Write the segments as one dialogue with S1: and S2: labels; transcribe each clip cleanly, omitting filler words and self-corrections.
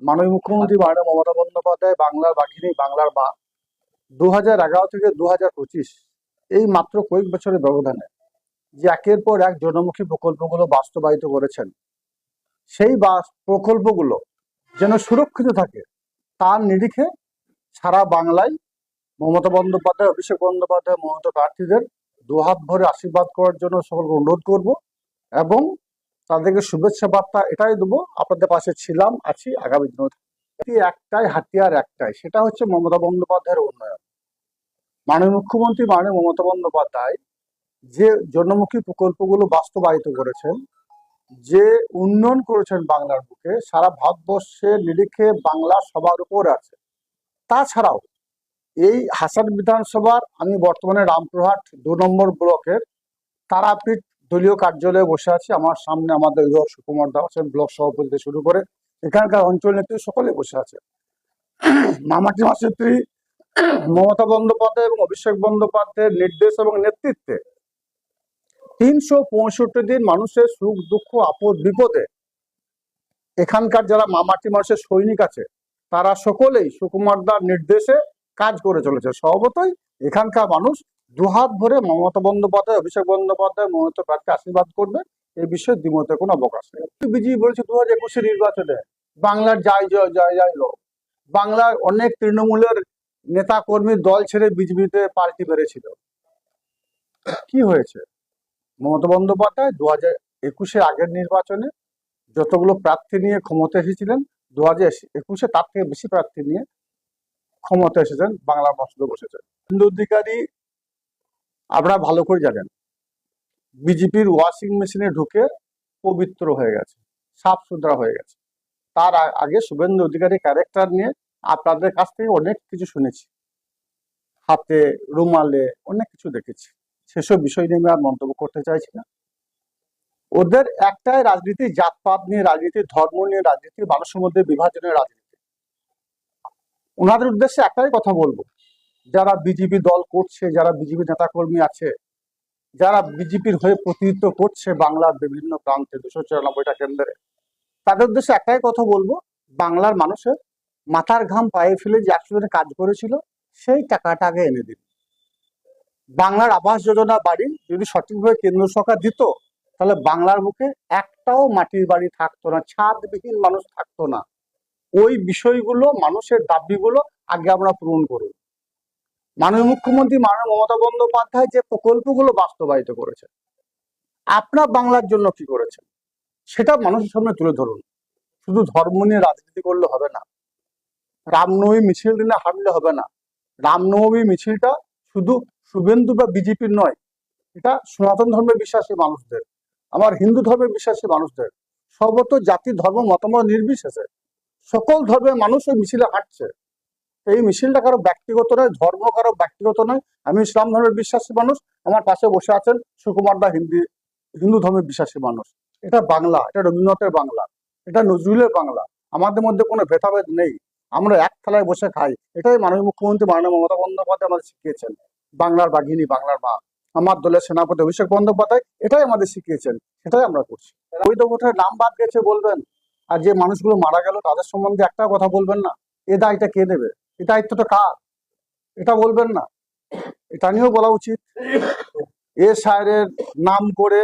S1: মাননীয় মুখ্যমন্ত্রী মাননীয় মমতা বন্দ্যোপাধ্যায় বাংলার বাঘিনী বাংলার মা 2011 থেকে 2025 এই মাত্র কয়েক বছরের ব্যবধানে যে একের পর এক জনমুখী প্রকল্পগুলো বাস্তবায়িত করেছেন, সেই প্রকল্পগুলো যেন সুরক্ষিত থাকে তার নিরিখে সারা বাংলায় মমতা বন্দ্যোপাধ্যায়, অভিষেক বন্দ্যোপাধ্যায় মমতা প্রার্থীদের দুহাত ভরে আশীর্বাদ করার জন্য সকলকে অনুরোধ করব এবং তাদেরকে শুভেচ্ছা বার্তা এটাই দেবো, আপনাদের পাশে ছিলাম, আছি, আগামী দিনেও একটাই হাতিয়ার একটাই, সেটা হচ্ছে মমতা বন্দ্যোপাধ্যায়ের উন্নয়ন। মাননীয় মুখ্যমন্ত্রী মাননীয় মমতা বন্দ্যোপাধ্যায় যে জনমুখী প্রকল্পগুলো বাস্তবায়িত করেছেন, যে উন্নয়ন করেছেন বাংলার বুকে, সারা ভারতবর্ষের নিরিখে বাংলা সবার উপর আছে। তাছাড়াও এই হাসান বিধানসভার আমি বর্তমানে রামপুরহাট 2 নম্বর ব্লকের তারাপীঠ দলীয় কার্যালয়ে বসে আছি। আমার সামনে আমাদের সুকুমার দাস আছেন, ব্লক সভাপতি থেকে শুরু করে এখানকার অঞ্চল নেত্রী সকলে বসে আছে। মামাটি মাসিত্রী মমতা বন্দ্যোপাধ্যায় এবং অভিষেক বন্দ্যোপাধ্যায়ের নির্দেশ এবং নেতৃত্বে 365 দিন মানুষের সুখ দুঃখ আপদ বিপদে এখানকার যারা মামাটি মানুষের সৈনিক আছে তারা সকলেই সুকুমার দার নির্দেশে কাজ করে চলেছে। স্বভাবতই এখানকার মানুষ দুহাত ভরে মমতা বন্দ্যোপাধ্যায়, অভিষেক বন্দ্যোপাধ্যায় মমতা প্রার্থীকে আশীর্বাদ করবে, এই বিষয়ে দ্বিমতে কোনো অবকাশ নেই। বিজেপি বলেছে 2021 নির্বাচনে বাংলার জয় জয় জয় জয় লোক, বাংলার অনেক তৃণমূলের নেতা কর্মীর দল ছেড়ে বিজেপিতে পাল্টি বেড়েছিল। কি হয়েছে? মমতা বন্দ্যোপাধ্যায় 2021 আগের নির্বাচনে যতগুলো প্রার্থী নিয়ে ক্ষমতা এসেছিলেন, 2021 তার থেকে বেশি প্রার্থী নিয়ে ক্ষমতা এসেছেন, বাংলার মসজিদে বসেছেন। হিন্দু অধিকারী আপনারা ভালো করে জানেন, বিজেপির ওয়াশিং মেশিনে ঢুকে পবিত্র হয়ে গেছে, সাফ সুতরা হয়ে গেছে। তার আগে শুভেন্দু অধিকারী ক্যারেক্টার নিয়ে আপনাদের কাছ থেকে অনেক কিছু শুনেছি, হাতে রুমালে অনেক কিছু দেখেছি, সেসব বিষয় নিয়ে আমি আর মন্তব্য করতে চাইছি না। ওদের একটাই রাজনীতি, জাতপাত নিয়ে রাজনীতি, ধর্ম নিয়ে রাজনীতি, মানুষের মধ্যে বিভাজনের রাজনীতি। ওনাদের উদ্দেশ্যে একটাই কথা বলবো, যারা বিজেপি দল করছে, যারা বিজেপি নেতাকর্মী আছে, যারা বিজেপির হয়ে প্রতিনিধিত্ব করছে বাংলার বিভিন্ন প্রান্তে 294টা কেন্দ্রে, তাদের উদ্দেশ্যে একটাই কথা বলবো, বাংলার মানুষের মাথার ঘাম পায়ে ফেলে যে 100 দিনে কাজ করেছিল সেই টাকাটা আগে এনে দিন। বাংলার আবাস যোজনা বাড়ি যদি সঠিকভাবে কেন্দ্র সরকার দিত, তাহলে বাংলার বুকে একটাও মাটির বাড়ি থাকতো না, ছাদবিহীন মানুষ থাকতো না। ওই বিষয়গুলো, মানুষের দাবিগুলো আগে আমরা পূরণ করুন। মাননীয় মুখ্যমন্ত্রী মাননীয় মমতা বন্দ্যোপাধ্যায় যে প্রকল্পগুলো বাস্তবায়িত করেছে, আপনার বাংলার জন্য কি করেছেন সেটা মানুষের সামনে তুলে ধরুন। শুধু ধর্ম নিয়ে রাজনীতি করলে হবে না, রামনবমী মিছিল দিনে হারলে হবে না। রামনবমী মিছিলটা শুধু শুভেন্দু বা বিজেপির নয়, এটা সনাতন ধর্মে বিশ্বাসী মানুষদের, আমার হিন্দু ধর্মে বিশ্বাসী মানুষদের, সর্বত্র জাতি ধর্ম মতামত নির্বিশেষে সকল ধর্মের মানুষ ওই মিছিলে হাঁটছে। এই মিছিলটা কারো ব্যক্তিগত নয়, ধর্ম কারো ব্যক্তিগত নয়। আমি ইসলাম ধর্মের বিশ্বাসী মানুষ, আমার পাশে বসে আছেন সুকুমার দা হিন্দু ধর্মের বিশ্বাসী মানুষ। এটা বাংলা, এটা রবীন্দ্রনাথের বাংলা, এটা নজরুলের বাংলা, আমাদের মধ্যে কোনো ভেদাভেদ নেই, আমরা এক থালায় বসে খাই। এটাই মাননীয় মুখ্যমন্ত্রী মাননীয় মমতা বন্দ্যোপাধ্যায় আমাদের শিখিয়েছেন। বাংলার বাঘিনী বাংলার মা, আমার দলের সেনাপতি অভিষেক বন্দ্যোপাধ্যায় এটাই আমাদের শিখিয়েছেন, সেটাই আমরা করছি। ওই ভোটের নাম বাদ গেছে বলবেন, আর যে মানুষগুলো মারা গেল তাদের সম্বন্ধে একটা কথা বলবেন না? এ দায়টা কে নেবে? এই দায়িত্বটা কার? এটা বলবেন না? এটা নিয়েও বলা উচিত। এ সাহের নাম করে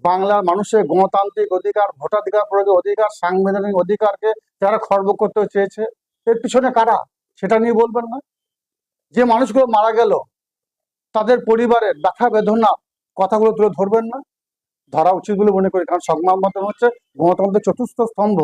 S1: বাংলার মানুষের গণতান্ত্রিক অধিকার, ভোটাধিকার প্রয়োগের অধিকার, সাংবিধানিক অধিকারকে যারা খর্ব করতে চেয়েছে, এর পিছনে কারা সেটা নিয়ে বলবেন না? যে মানুষগুলো মারা গেল তাদের পরিবারের ব্যথা বেদনা কথাগুলো তুলে ধরবেন না? ধরা উচিত বলে মনে করি, কারণ সংবাদ মাধ্যম হচ্ছে গণতন্ত্রের চতুর্থ স্তম্ভ।